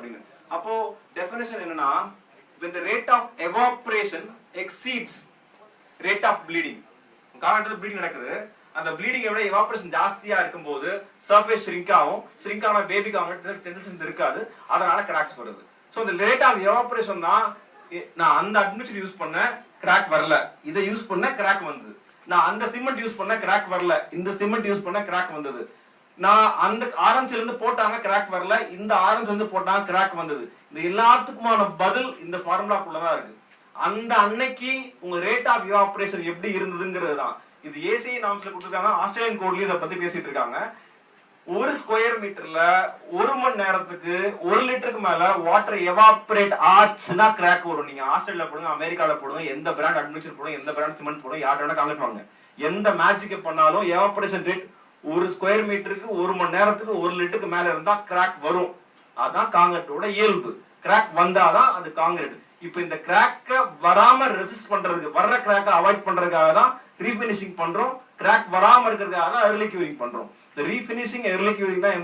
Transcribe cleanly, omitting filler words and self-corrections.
அப்படின்னு. அப்போ டெஃபினேஷன் என்னன்னா, when the rate of evaporation exceeds rate of bleeding, காரணத்துல ப்ளீடிங் நடக்குது, அந்த ப்ளீடிங்கை விட எவாபரேஷன் ஜாஸ்தியா இருக்கும்போது சர்ஃபேஸ் ஷ்ரிங்க் ஆகும், ஷ்ரிங்க் ஆன பேபிக்கு அவங்க டென்ஷன் இருக்காது, அதனால கிராக்ஸ் வருது. ஸோ இந்த ரேட் ஆஃப் எவாபரேஷன் தான். நான் அந்த அட்மிஷன் யூஸ் பண்ண கிராக் வரல, இதை யூஸ் பண்ண கிராக் வந்தது. நான் அந்த சிமெண்ட் யூஸ் பண்ண கிராக் வரல, இந்த சிமெண்ட் யூஸ் பண்ண கிராக் வந்தது. நான் அந்த ஆரஞ்சுல இருந்து போட்டாங்க கிராக் வரல, இந்த ஆரஞ்சு வந்து போட்டாங்க கிராக் வந்தது. இந்த எல்லாத்துக்குமான பதில் இந்த ஃபார்முலாக்குள்ளதான் இருக்கு. அந்த அன்னைக்கு உங்க ரேட் ஆஃப் எவாபரேஷன் எப்படி இருந்ததுங்கிறது தான். இது ஏசிஐ நாம்ஸ்ல கொடுத்துருக்காங்க, ஆஸ்திரேலியன் கோட்லயும் இதை பத்தி பேசிட்டு இருக்காங்க. ஒரு ஸ்கொயர் மீட்டர்ல 1 மணி நேரத்துக்கு 1 லிட்டருக்கு மேல வாட்டர் எவாபரேட் ஆச்சுன்னா கிராக் வரும். நீங்க ஆஸ்திரேலியா போடுங்க, அமெரிக்கால போடுங்க, எந்த பிராண்ட் அட்மிஷன் போடுங்க, எந்த பிராண்ட் சிமெண்ட் போடுங்க, யார் வேணா கான்டாக்ட் பண்ணுங்க. எந்த மேஜிக் பண்ணாலும் எவாபரேஷன் ரேட் ஒரு ஸ்கொயர் மீட்டருக்கு 1 மணி நேரத்துக்கு 1 லிட்டருக்கு மேல இருந்தா கிராக் வரும். அதான் காங்கிரீட்டோட இயல்பு. கிராக் வந்தாதான் அது காங்கிரீட். இப்ப இந்த கிராக்க வராம ரெசிஸ்ட் பண்றதுக்கு, வர்ற கிராக்க அவாய்ட் பண்றதுக்காக தான் ரீஃபினிஷிங் பண்றோம். கிராக் வராம இருக்கிறதுக்காக தான் எர்லி கியூரிங் பண்றோம். இந்த ரீஃபினிஷிங் எர்லி கியூரிங் தான்